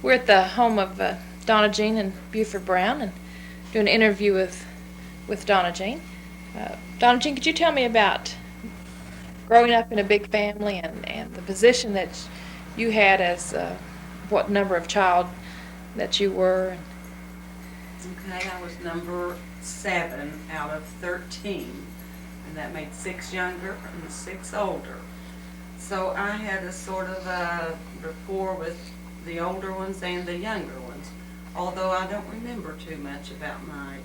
We're at the home of Donna Jean and Buford Brown and doing an interview with Donna Jean. Donna Jean, could you tell me about growing up in a big family and the position that you had as what number of child that you were? Okay, I was number 7 out of 13, and that made 6 younger and 6 older. So I had a sort of a rapport with the older ones and the younger ones, although I don't remember too much about my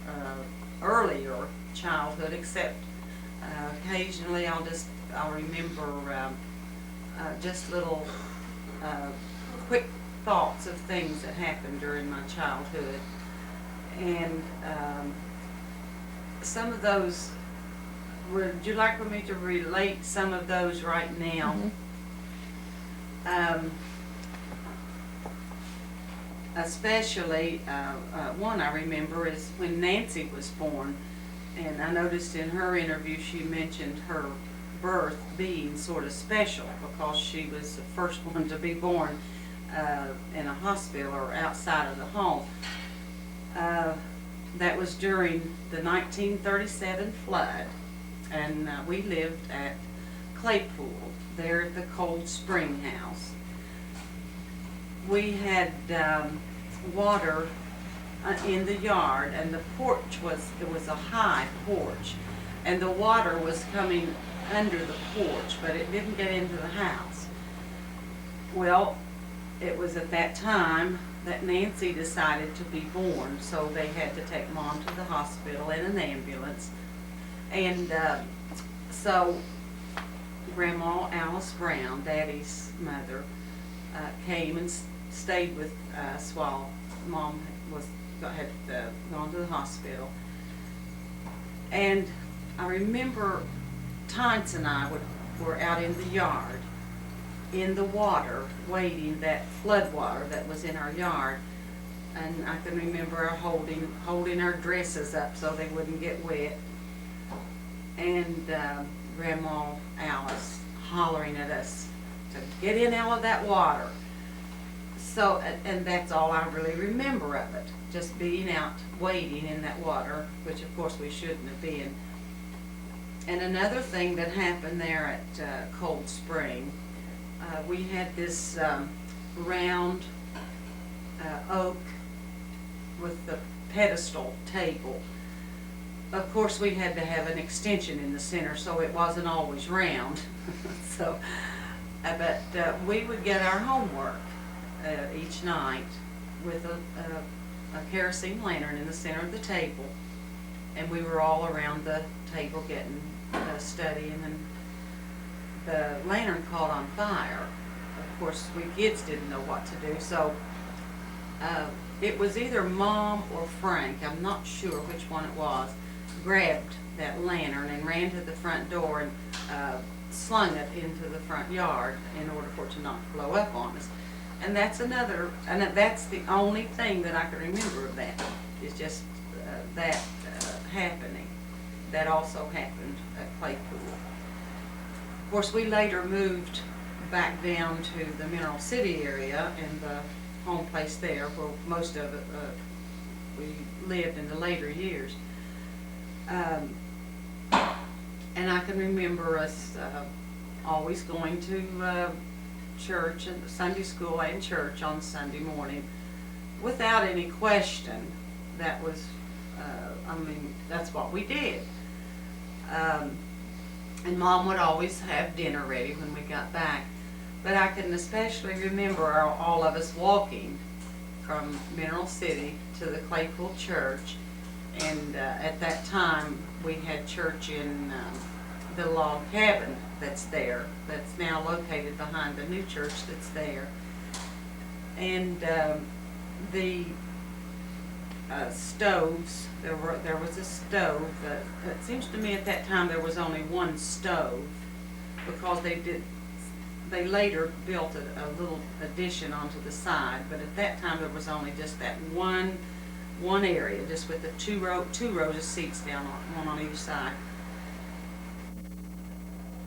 earlier childhood, except occasionally I'll remember just little uh, quick thoughts of things that happened during my childhood. And some of those, would you like for me to relate some of those right now? Mm-hmm. Especially, one I remember is when Nancy was born, and I noticed in her interview she mentioned her birth being sort of special because she was the first one to be born in a hospital or outside of the home. That was during the 1937 flood, and we lived at Claypool, there at the Cold Spring House. We had water in the yard, and the porch it was a high porch, and the water was coming under the porch, but it didn't get into the house. Well, it was at that time that Nancy decided to be born, so they had to take Mom to the hospital in an ambulance. And so Grandma Alice Brown, Daddy's mother, came and stayed with us while Mom had gone to the hospital. And I remember Tines and I were out in the yard, in the water, waiting that flood water that was in our yard. And I can remember her holding our dresses up so they wouldn't get wet. And Grandma Alice hollering at us to get in out of that water. So, and that's all I really remember of it, just being out waiting in that water, which of course we shouldn't have been. And another thing that happened there at Cold Spring, we had this round oak with the pedestal table. Of course, we had to have an extension in the center, so it wasn't always round. So, but we would get our homework each night with a kerosene lantern in the center of the table, and we were all around the table getting studying, and the lantern caught on fire. Of course, we kids didn't know what to do, so it was either Mom or Frank, I'm not sure which one it was, grabbed that lantern and ran to the front door and slung it into the front yard in order for it to not blow up on us. And that's that's the only thing that I can remember of that, is just that happening. That also happened at Claypool. Of course, we later moved back down to the Mineral City area and the home place there, where most of it we lived in the later years. And I can remember us always going to church and Sunday school and church on Sunday morning without any question. That was, that's what we did. And Mom would always have dinner ready when we got back. But I can especially remember all of us walking from Mineral City to the Claypool Church. And at that time, we had church in the log cabin that's there, that's now located behind the new church that's there. And the stoves, there was a stove. It seems to me at that time there was only one stove, because they later built a little addition onto the side, but at that time there was only just that one area, just with the two rows of seats down one on each side.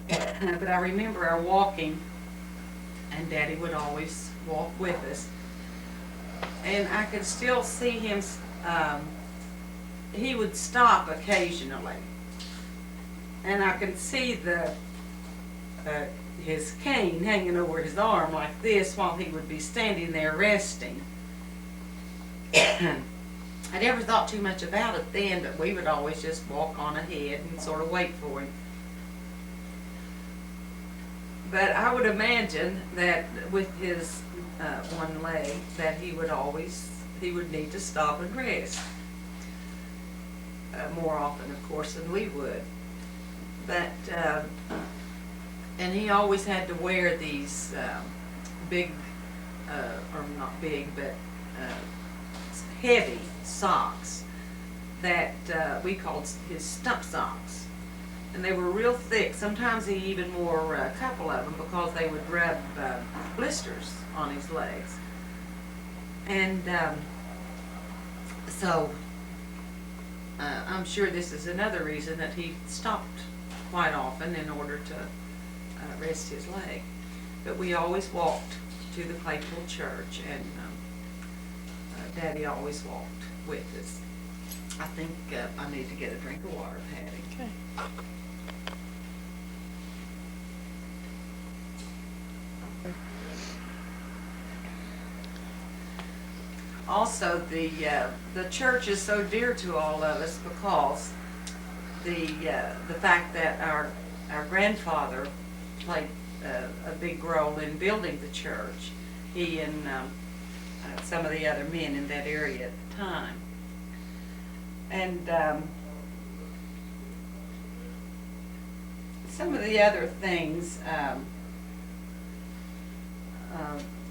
But I remember our walking, and Daddy would always walk with us. and I could still see him, he would stop occasionally. And I could see his cane hanging over his arm like this while he would be standing there resting. I never thought too much about it then, but we would always just walk on ahead and sort of wait for him. But I would imagine that with his one leg, that he would need to stop and rest. More often, of course, than we would. But, and he always had to wear these big, or not big, but heavy socks that we called his stump socks. And they were real thick. Sometimes he even wore a couple of them because they would rub blisters on his legs. And so I'm sure this is another reason that he stopped quite often in order to rest his leg. But we always walked to the Claypool Church, and Daddy always walked with us. I think I need to get a drink of water, Patty. Okay. Also, the church is so dear to all of us because the fact that our grandfather played a big role in building the church. He and some of the other men in that area at the time. And some of the other things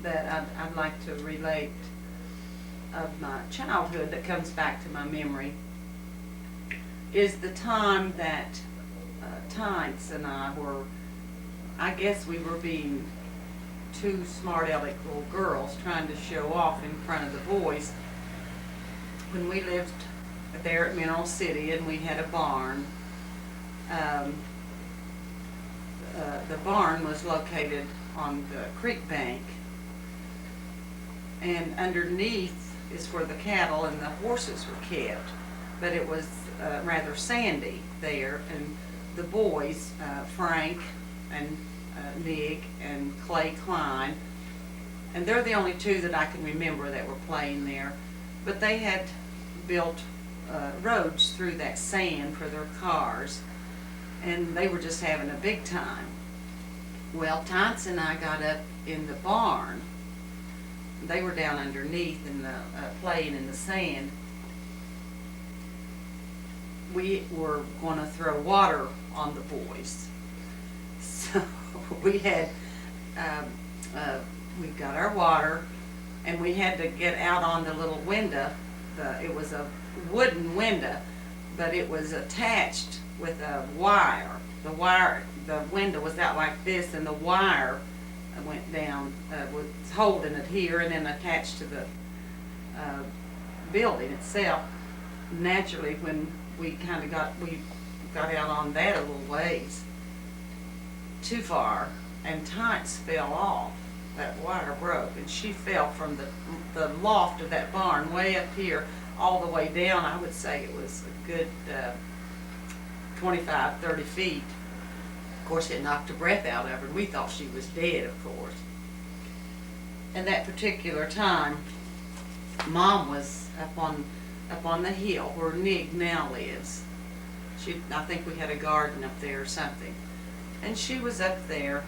that I'd like to relate of my childhood that comes back to my memory is the time that Tines and I were, I guess we were being two smart aleck little girls trying to show off in front of the boys. When we lived there at Mineral City and we had a barn, the barn was located on the creek bank, and underneath is where the cattle and the horses were kept, but it was rather sandy there, and the boys, Frank and Nick and Clay Klein, and they're the only two that I can remember that were playing there, but they had built roads through that sand for their cars, and they were just having a big time. Well, Tines and I got up in the barn. They were down underneath in the playing in the sand. We were going to throw water on the boys, so we had we got our water, and we had to get out on the little window. It was a wooden window, but it was attached with a wire. The window was out like this, and the wire went down, was holding it here and then attached to the building itself. Naturally, when we got out on that a little ways, too far, and Tines fell off. That wire broke, and she fell from the loft of that barn way up here all the way down. I would say it was a good 25, 30 feet. Of course, it knocked the breath out of her, and we thought she was dead, of course. And that particular time, Mom was up on the hill where Nig now lives. I think we had a garden up there or something. And she was up there,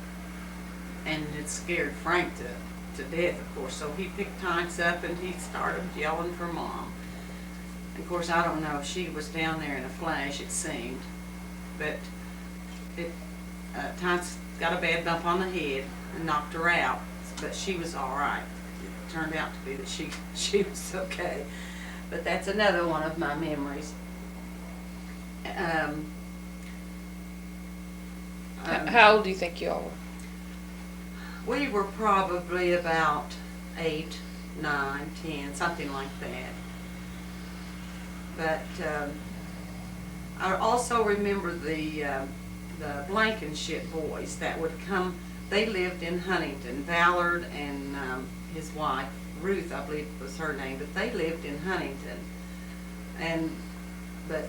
and it scared Frank to death, of course. So he picked Tines up, and he started yelling for Mom. And of course, I don't know if she was down there in a flash, it seemed. But Tines got a bad bump on the head and knocked her out, but she was all right. It turned out to be that she was okay. But that's another one of my memories. How old do you think you all were? We were probably about 8, 9, 10, something like that. But I also remember the Blankenship boys that would come. They lived in Huntington. Ballard and his wife, Ruth, I believe was her name, but they lived in Huntington. And, but,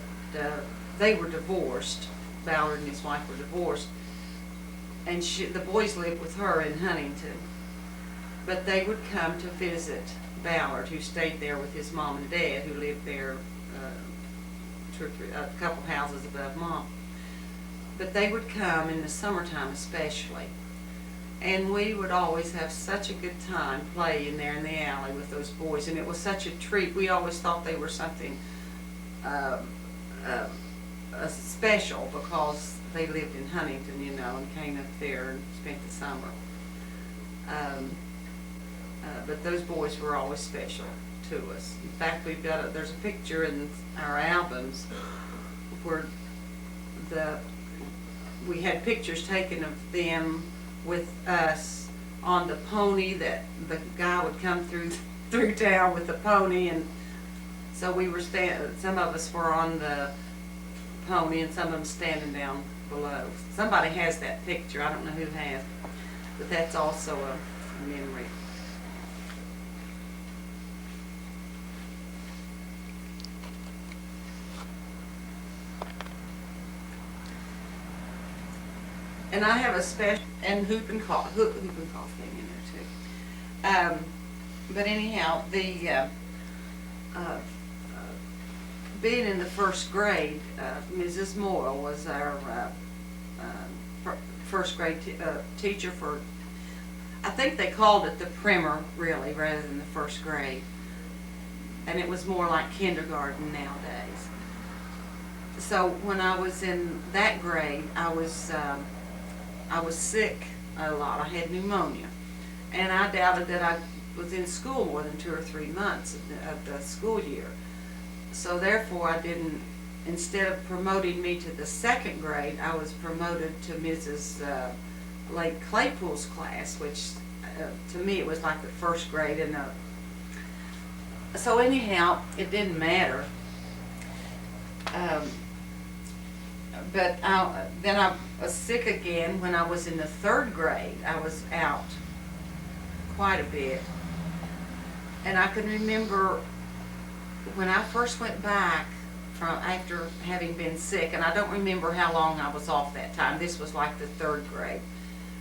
they were divorced. Ballard and his wife were divorced. And the boys lived with her in Huntington. But they would come to visit Ballard, who stayed there with his mom and dad, who lived there, a couple houses above Mom. But they would come in the summertime especially. And we would always have such a good time playing there in the alley with those boys. And it was such a treat. We always thought they were something special because they lived in Huntington, you know, and came up there and spent the summer. But those boys were always special to us. In fact, there's a picture in our albums where we had pictures taken of them with us on the pony, that the guy would come through town with the pony, and so we were some of us were on the pony and some of them standing down below. Somebody has that picture, I don't know who has, but that's also a memory. And I have a special, and whooping cough came in there too. But anyhow, being in the first grade, Mrs. Moyle was our first grade teacher for, I think they called it the primer really, rather than the first grade. And it was more like kindergarten nowadays. So when I was in that grade, I was sick a lot. I had pneumonia. And I doubted that I was in school more than 2 or 3 months of the school year. So therefore I didn't, instead of promoting me to the second grade, I was promoted to Mrs. Lake Claypool's class, which to me it was like the first grade. And so anyhow, it didn't matter. But then I was sick again when I was in the third grade. I was out quite a bit. And I can remember when I first went back after having been sick, and I don't remember how long I was off that time. This was like the third grade.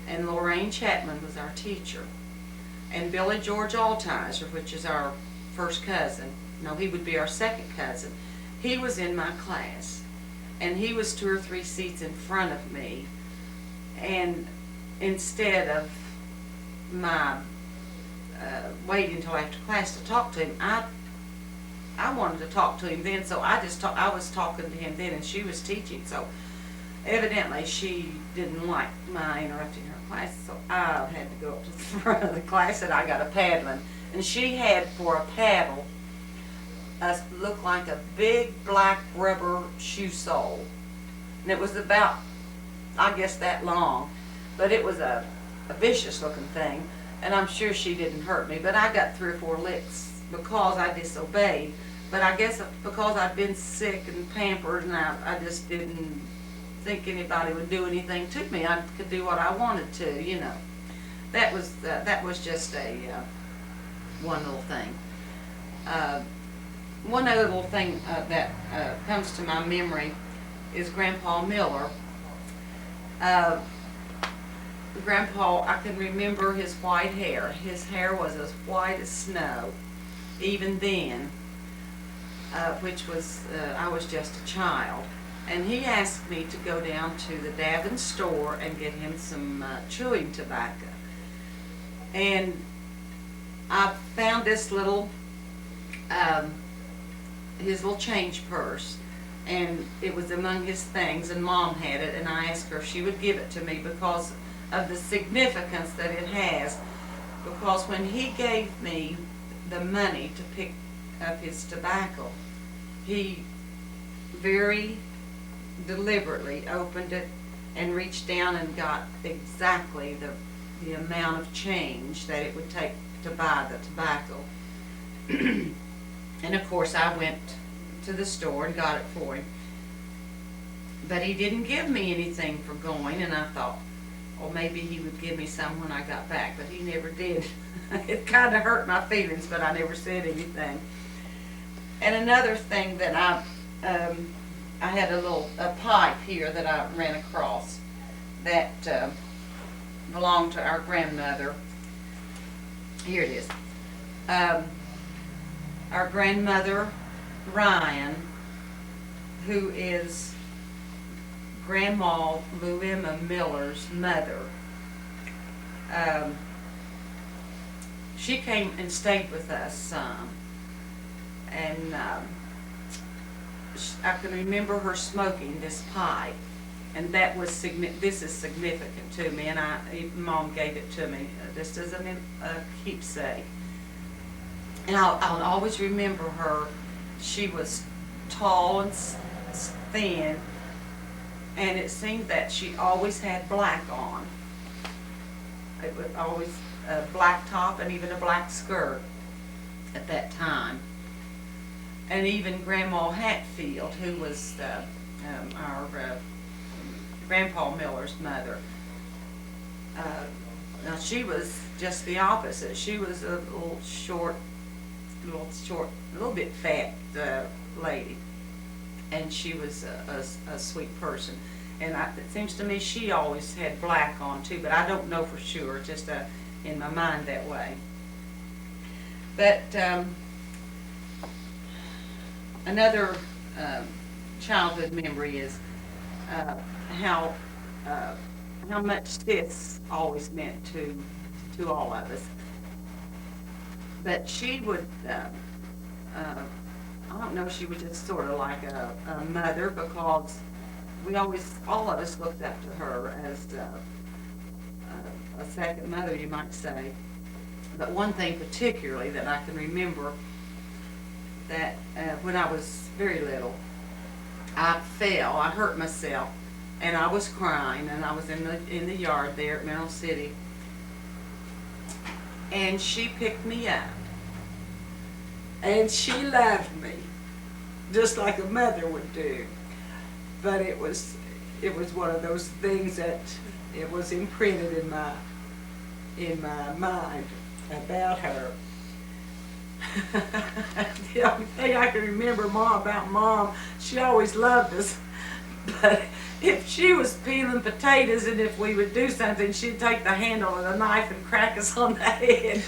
And Lorraine Chapman was our teacher. And Billy George Altizer, which is our first cousin, no, he would be our second cousin, he was in my class. And he was 2 or 3 seats in front of me. And instead of my waiting until after class to talk to him, I wanted to talk to him then, so I was talking to him then, and she was teaching. So evidently she didn't like my interrupting her class, so I had to go up to the front of the class and I got a paddling. And she had for a paddle looked like a big black rubber shoe sole. And it was about, I guess, that long. But it was a vicious looking thing. And I'm sure she didn't hurt me. But I got 3 or 4 licks because I disobeyed. But I guess because I'd been sick and pampered, and I just didn't think anybody would do anything to me. I could do what I wanted to, you know. That was just one little thing. One other little thing that comes to my memory is Grandpa Miller. Grandpa, I can remember his white hair. His hair was as white as snow, even then, which was, I was just a child. And he asked me to go down to the Davin store and get him some chewing tobacco. And I found this little, his little change purse, and it was among his things, and Mom had it, and I asked her if she would give it to me because of the significance that it has. Because when he gave me the money to pick up his tobacco, he very deliberately opened it and reached down and got exactly the amount of change that it would take to buy the tobacco. And of course I went to the store and got it for him. But he didn't give me anything for going, and I thought, or maybe he would give me some when I got back, but he never did. It kind of hurt my feelings, but I never said anything. And another thing that I had a pipe here that I ran across that belonged to our grandmother. Here it is. Our grandmother, Ryan, who is Grandma Louima Miller's mother. She came and stayed with us some, and I can remember her smoking this pipe, and that was this is significant to me, and Mom gave it to me just as a keepsake. And I'll always remember her. She was tall and thin, and it seemed that she always had black on. It was always a black top and even a black skirt at that time. And even Grandma Hatfield, who was our Grandpa Miller's mother, now she was just the opposite. She was a little bit fat lady, and she was a sweet person. And it seems to me she always had black on too, but I don't know for sure, just in my mind that way. But another childhood memory is how much this always meant to all of us. But she would, I don't know, she was just sort of like a mother, because all of us looked up to her as a second mother, you might say. But one thing particularly that I can remember, that when I was very little, I hurt myself, and I was crying, and I was in the yard there at Mineral City, and she picked me up, and she loved me, just like a mother would do. But it was one of those things that it was imprinted in my mind about her. The only thing I can remember about Mom, she always loved us. But if she was peeling potatoes, and if we would do something, she'd take the handle of the knife and crack us on the head.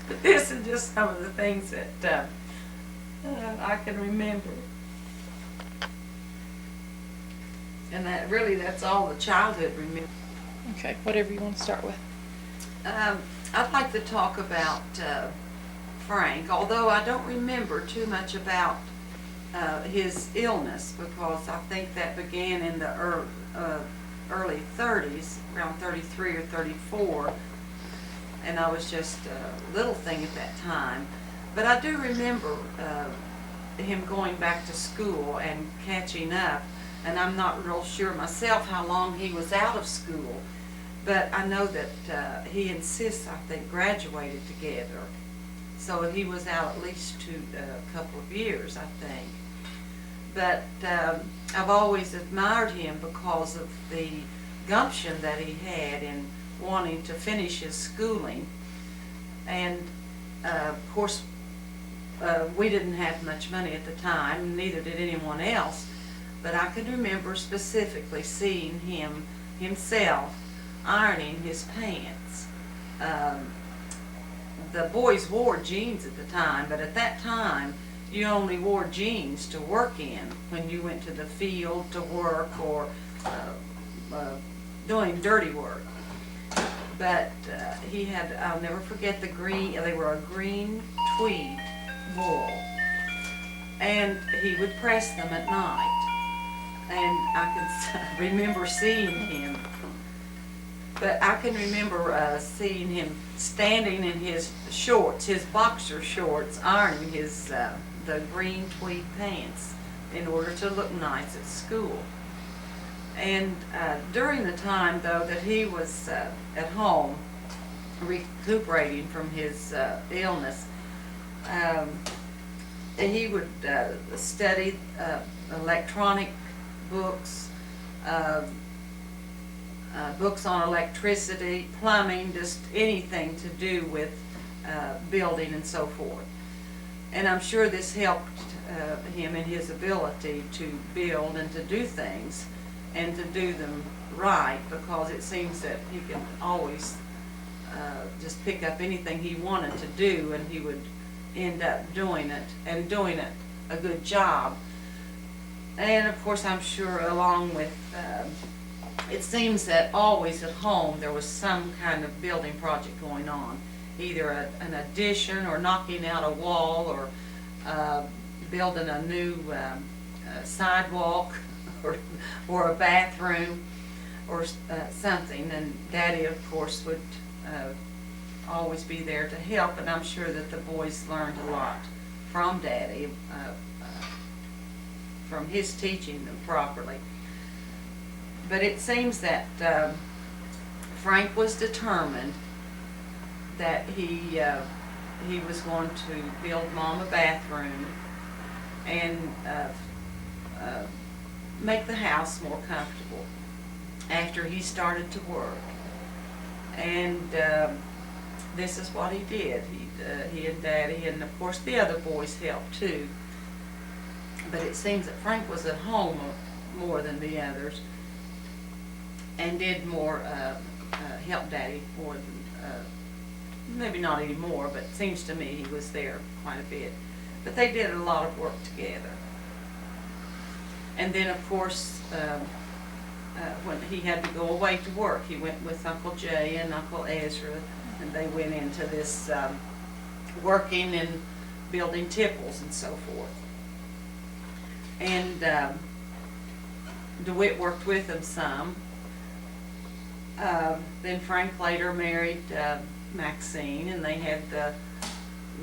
But this is just some of the things that I can remember. And that's all the childhood remember. Okay, whatever you want to start with. I'd like to talk about Frank, although I don't remember too much about his illness, because I think that began in the early 30s, around 33 or 34, and I was just a little thing at that time. But I do remember him going back to school and catching up, and I'm not real sure myself how long he was out of school, but I know that he and Sis, I think, graduated together. So he was out at least a couple of years, I think. But I've always admired him because of the gumption that he had in wanting to finish his schooling. And of course, we didn't have much money at the time, neither did anyone else. But I can remember specifically seeing himself ironing his pants. The boys wore jeans at the time, but at that time you only wore jeans to work in when you went to the field to work, or doing dirty work. But he had, I'll never forget they were a green tweed wool, and he would press them at night. And I can remember seeing him. But I can remember seeing him standing in his shorts, his boxer shorts, ironing the green tweed pants in order to look nice at school. And during the time, though, that he was at home recuperating from his illness, he would study electronic books, books on electricity, plumbing, just anything to do with building and so forth. And I'm sure this helped him in his ability to build and to do things and to do them right, because it seems that he could always just pick up anything he wanted to do and he would end up doing it and doing it a good job. And of course, I'm sure along with, it seems that always at home there was some kind of building project going on, either an addition or knocking out a wall or building a new sidewalk or a bathroom or something. And Daddy, of course, would always be there to help, and I'm sure that the boys learned a lot from Daddy, from his teaching them properly. But it seems that Frank was determined that he was going to build Mom a bathroom and make the house more comfortable after he started to work. And this is what he did. He and Daddy, and of course the other boys helped too. But it seems that Frank was at home more than the others and did more, help Daddy more than, maybe not anymore, but it seems to me he was there quite a bit. But they did a lot of work together. And then of course, when he had to go away to work, he went with Uncle Jay and Uncle Ezra, and they went into this working and building tipples and so forth. And DeWitt worked with them some. Then Frank later married Maxine, and they had the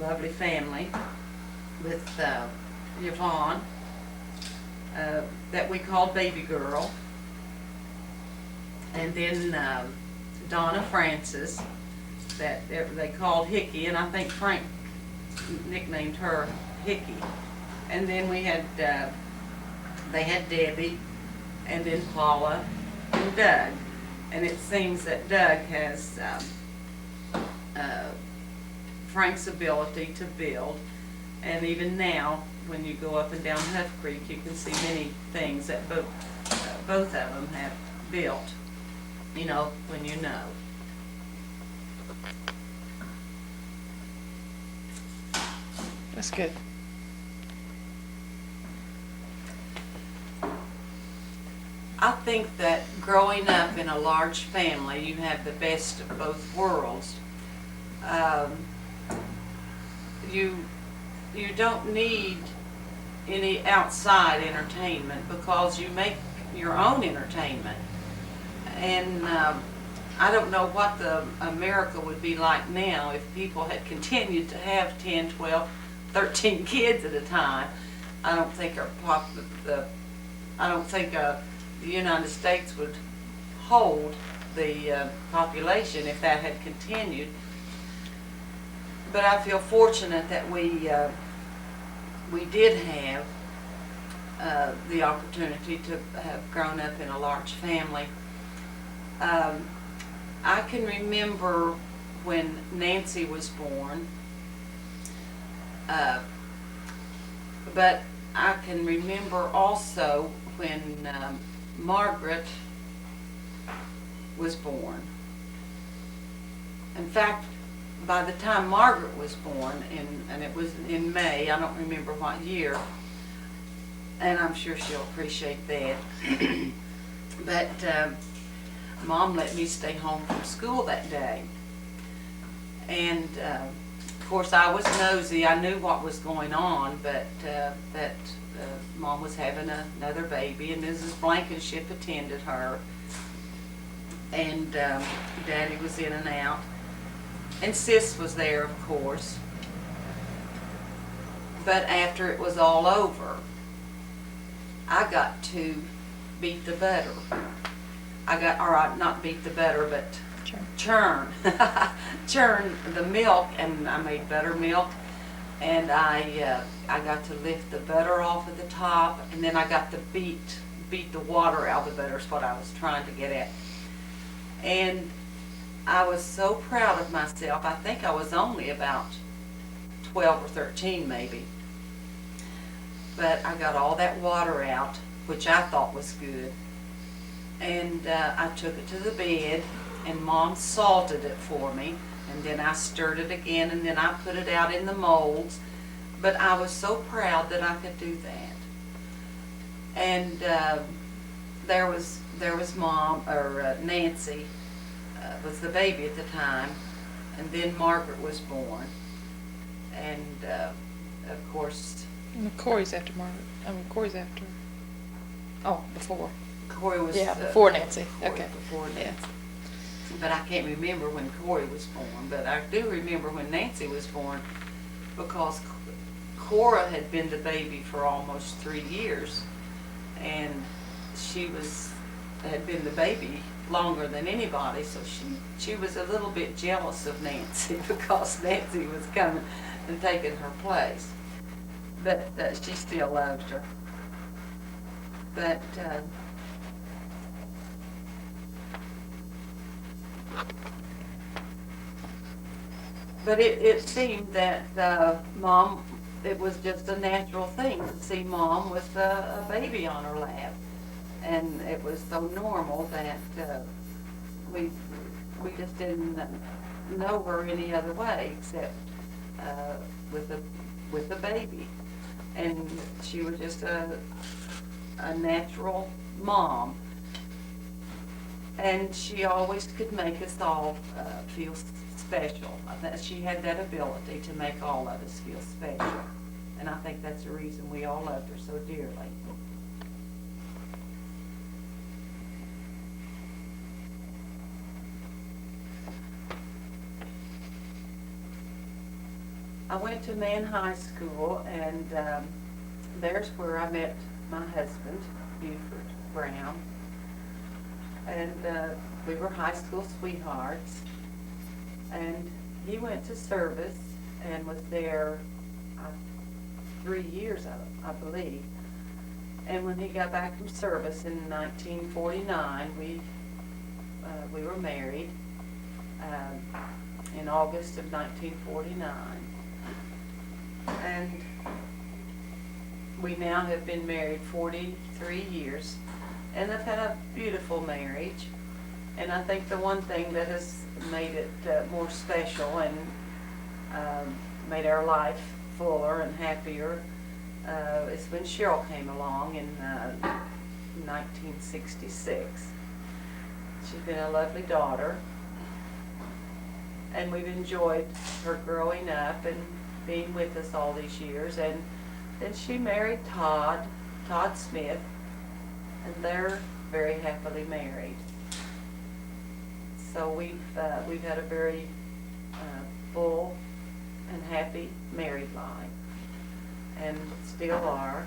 lovely family with Yvonne that we called Baby Girl. And then Donna Francis, that they called Hickey, and I think Frank nicknamed her Hickey. And then we had, they had Debbie, and then Paula and Doug. And it seems that Doug has Frank's ability to build, and even now, when you go up and down Huff Creek, you can see many things that both of them have built. You know, when you know. That's good. I think that growing up in a large family, you have the best of both worlds. You don't need any outside entertainment because you make your own entertainment. And I don't know what the America would be like now if people had continued to have 10, 12, 13 kids at a time. I don't think the United States would hold the population if that had continued. But I feel fortunate that we did have the opportunity to have grown up in a large family. I can remember when Nancy was born, but I can remember also when Margaret was born. In fact, by the time Margaret was born, and it was in May, I don't remember what year, and I'm sure she'll appreciate that, but Mom let me stay home from school that day. And of course I was nosy. I knew what was going on, but that Mom was having another baby, and Mrs. Blankenship attended her. And Daddy was in and out. And Sis was there, of course. But after it was all over, I got to beat the butter. Not beat the butter, but churn the milk, and I made buttermilk, and I got to lift the butter off at the top, and then I got to beat the water out of the butter is what I was trying to get at. And I was so proud of myself. I think I was only about 12 or 13 maybe. But I got all that water out, which I thought was good. And I took it to the bed, and Mom salted it for me. And then I stirred it again, and then I put it out in the molds. But I was so proud that I could do that. And there was Mom, or Nancy, was the baby at the time, and then Margaret was born. And of course, And Corey's after Margaret. I mean, Corey's after. Oh, before. Corey was before Nancy. Corey Okay. before Yeah. Nancy. But I can't remember when Corey was born. But I do remember when Nancy was born, because Cora had been the baby for almost 3 years, and she had been the baby longer than anybody, so she was a little bit jealous of Nancy because Nancy was coming and taking her place. But she still loved her. But it seemed that Mom, it was just a natural thing to see Mom with a baby on her lap. And it was so normal that we just didn't know her any other way except with a baby. And she was just a natural mom. And she always could make us all feel special. I think she had that ability to make all of us feel special. And I think that's the reason we all loved her so dearly. I went to Mann High School, and there's where I met my husband, Buford Brown. And we were high school sweethearts. And he went to service and was there 3 years, I believe. And when he got back from service in 1949, we were married in August of 1949. And we now have been married 43 years, and have had a beautiful marriage. And I think the one thing that has made it more special and made our life fuller and happier is when Cheryl came along in 1966. She's been a lovely daughter, and we've enjoyed her growing up and being with us all these years. And then she married Todd Smith, and they're very happily married. So we've had a very full and happy married life, and still are.